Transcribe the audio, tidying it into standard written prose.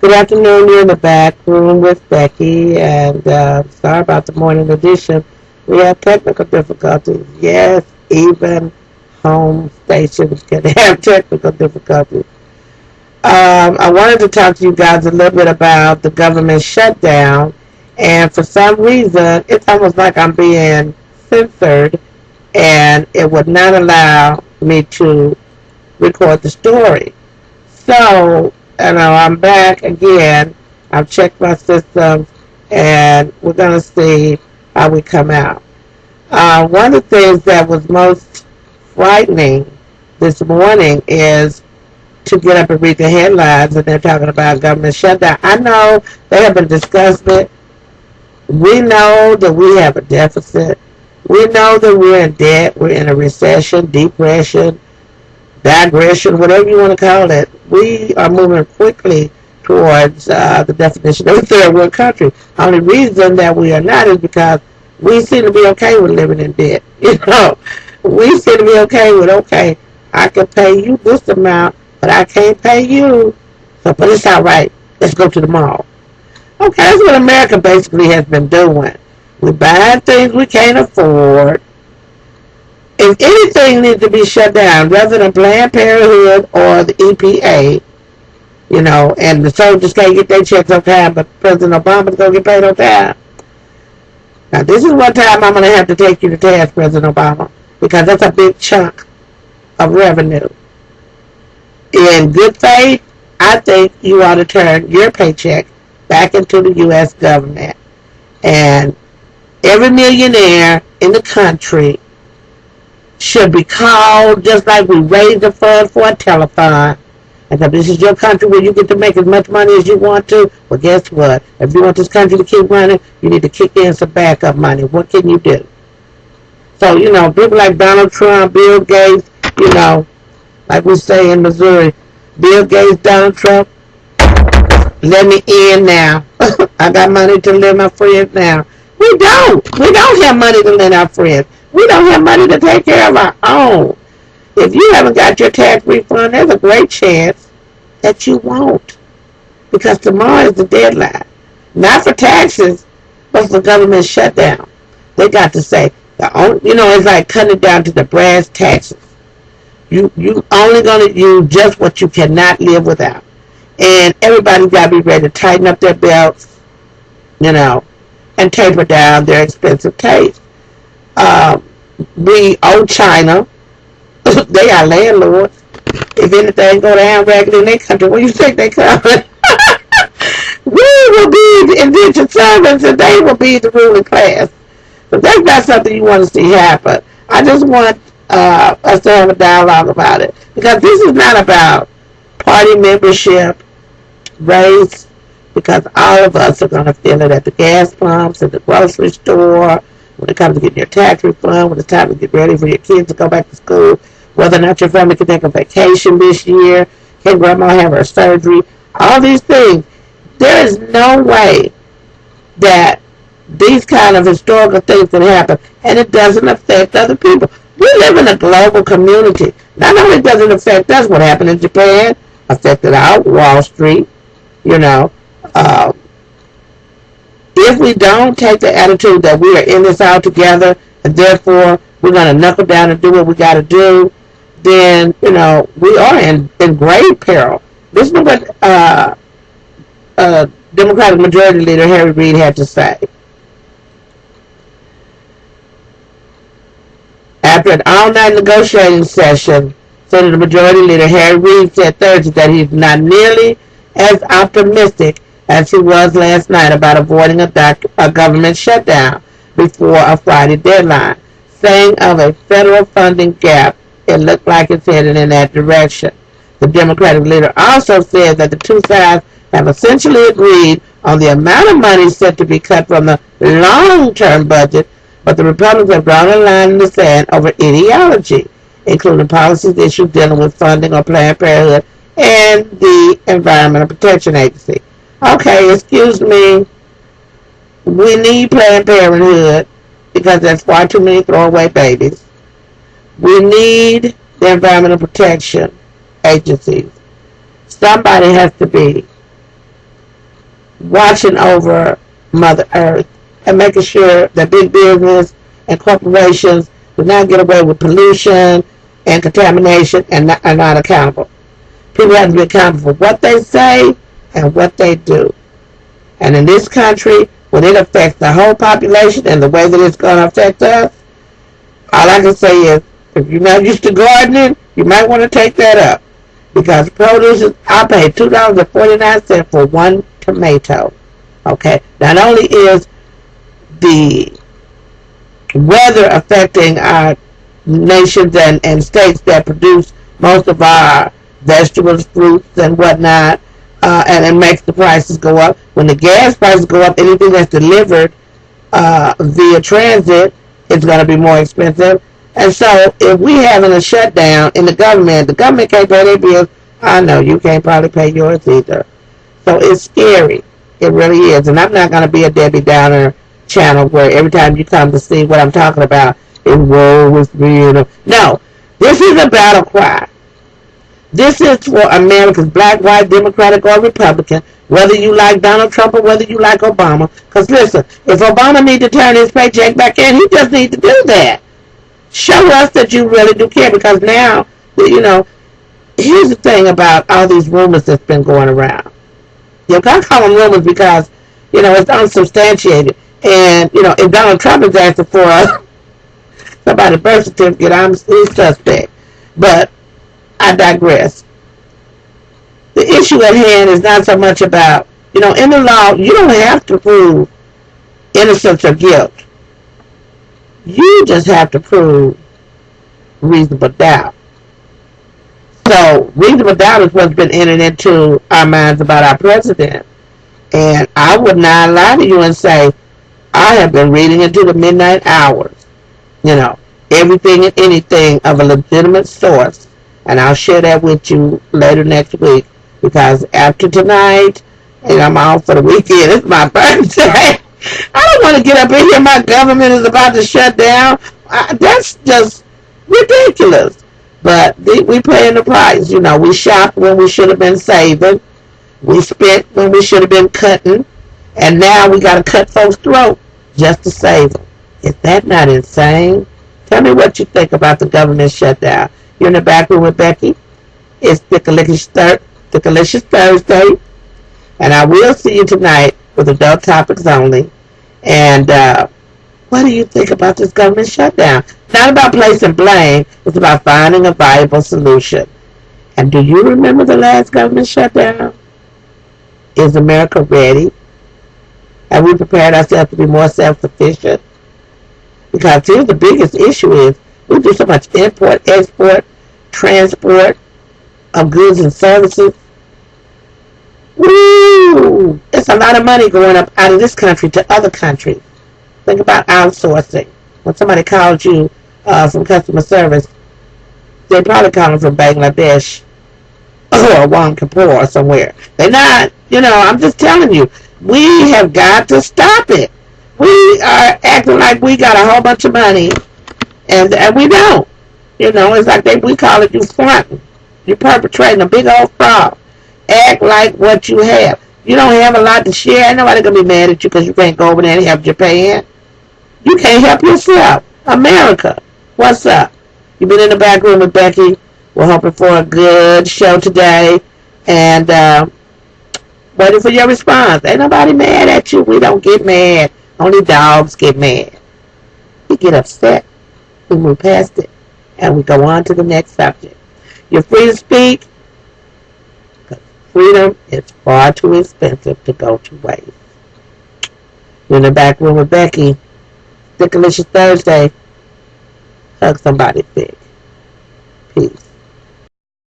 Good afternoon. You're in the back room with Becky, and sorry about the morning edition. We have technical difficulties. Yes, even home stations can have technical difficulties. I wanted to talk to you guys a little bit about the government shutdown, and for some reason, it's almost like I'm being censored, and it would not allow me to record the story. So, I'm back again. I've checked my systems, and we're going to see how we come out. One of the things that was most frightening this morning is to get up and read the headlines, and they're talking about government shutdown. I know they have been discussing it. We know that we have a deficit. We know that we're in debt. We're in a recession, depression, digression, whatever you want to call it. We are moving quickly towards the definition of a third world country. The only reason that we are not is because we seem to be okay with living in debt. We seem to be okay with, okay, I can pay you this amount, but I can't pay you. So, but it's all right. Let's go to the mall. Okay, that's what America basically has been doing. We're buying things we can't afford. If anything needs to be shut down, rather than Planned Parenthood or the EPA, and the soldiers can't get their checks on time, but President Obama's going to get paid on time. Now, this is one time I'm going to have to take you to task, President Obama, because that's a big chunk of revenue. In good faith, I think you ought to turn your paycheck back into the U.S. government. And every millionaire in the country should be called, just like we raised the fund for a telethon. And if this is your country where you get to make as much money as you want to, well, guess what? If you want this country to keep running, you need to kick in some backup money. What can you do? So, people like Donald Trump, Bill Gates, like we say in Missouri, Bill Gates, Donald Trump, let me in now. I got money to lend my friends now. We don't. We don't have money to lend our friends. We don't have money to take care of our own. If you haven't got your tax refund, there's a great chance that you won't. Because tomorrow is the deadline. Not for taxes, but for government shutdown. They got to say, it's like cutting it down to the brass taxes. You only going to use just what you cannot live without. And everybody's got to be ready to tighten up their belts, and taper down their expensive taste. We owe China. They are landlords. If anything go down raggedy in their country, where you think they coming? We will be the indentured servants, and they will be the ruling class. But that's not something you want to see happen. I just want us to have a dialogue about it, because this is not about party membership, race, because all of us are going to feel it at the gas pumps, at the grocery store, when it comes to getting your tax refund, when it's time to get ready for your kids to go back to school, whether or not your family can take a vacation this year, can grandma have her surgery, all these things. There is no way that these kind of historical things can happen, and it doesn't affect other people. We live in a global community. Not only does it affect us, what happened in Japan affected our Wall Street, if we don't take the attitude that we are in this all together, and therefore we're going to knuckle down and do what we got to do, then, we are in grave peril. This is what Democratic Majority Leader Harry Reid had to say. After an all-night negotiating session, Senator Majority Leader Harry Reid said Thursday that he's not nearly as optimistic as he was last night about avoiding a government shutdown before a Friday deadline, saying of a federal funding gap, it looked like it's headed in that direction. The Democratic leader also said that the two sides have essentially agreed on the amount of money set to be cut from the long-term budget, but the Republicans have drawn a line in the sand over ideology, including policies issues dealing with funding or Planned Parenthood and the Environmental Protection Agency. Okay, excuse me. We need Planned Parenthood because there's far too many throwaway babies. We need the Environmental Protection Agencies. Somebody has to be watching over Mother Earth and making sure that big business and corporations do not get away with pollution and contamination and are not accountable. People have to be accountable for what they say and what they do. And in this country, when it affects the whole population and the way that it's going to affect us, all I can say is, if you're not used to gardening, you might want to take that up. Because produce, I pay $2.49 for one tomato. Okay? Not only is the weather affecting our nations and states that produce most of our vegetables, fruits, and whatnot, and it makes the prices go up. When the gas prices go up, anything that's delivered via transit is going to be more expensive. And so if we having a shutdown in the government can't pay their bills. I know you can't probably pay yours either. So it's scary. It really is. And I'm not going to be a Debbie Downer channel where every time you come to see what I'm talking about, it's woe with me. No, this is a battle cry. This is for Americans, black, white, Democratic, or Republican, whether you like Donald Trump or whether you like Obama. Because listen, if Obama needs to turn his paycheck back in, he just needs to do that. Show us that you really do care, because now, here's the thing about all these rumors that's been going around. You can't call them rumors because, it's unsubstantiated. And, if Donald Trump is asking for somebody's birth certificate, I'm still suspect. But I digress. The issue at hand is not so much about, in the law, you don't have to prove innocence or guilt. You just have to prove reasonable doubt. So, reasonable doubt is what's been entered into our minds about our president. And I would not lie to you and say, I have been reading into the midnight hours. Everything and anything of a legitimate source. And I'll share that with you later next week. Because after tonight, and I'm off for the weekend, it's my birthday. I don't want to get up in here. My government is about to shut down. That's just ridiculous. But we paying the price. We shopped when we should have been saving. We spent when we should have been cutting. And now we got to cut folks' throat just to save them. Is that not insane? Tell me what you think about the government shutdown. You're in the back room with Becky. It's Thickalicious Thursday. And I will see you tonight with adult topics only. And what do you think about this government shutdown? It's not about placing blame. It's about finding a viable solution. And do you remember the last government shutdown? Is America ready? Have we prepared ourselves to be more self-sufficient? Because here's the biggest issue is we do so much import, export, transport of goods and services. Woo! It's a lot of money going up out of this country to other countries. Think about outsourcing. When somebody calls you from customer service, they probably calling from Bangladesh or Wang Kapoor or somewhere. They're not. I'm just telling you. We have got to stop it. We are acting like we got a whole bunch of money, and we don't. It's like we call it you fronting. You're perpetrating a big old fraud. Act like what you have. You don't have a lot to share. Ain't nobody gonna be mad at you because you can't go over there and help Japan. You can't help yourself. America, what's up? You've been in the back room with Becky. We're hoping for a good show today, and waiting for your response. Ain't nobody mad at you. We don't get mad. Only dogs get mad. We get upset. We move past it, and we go on to the next subject. You're free to speak. Freedom is far too expensive to go to waste. You're in the back room with Becky. Thickalicious Thursday. Hug somebody thick.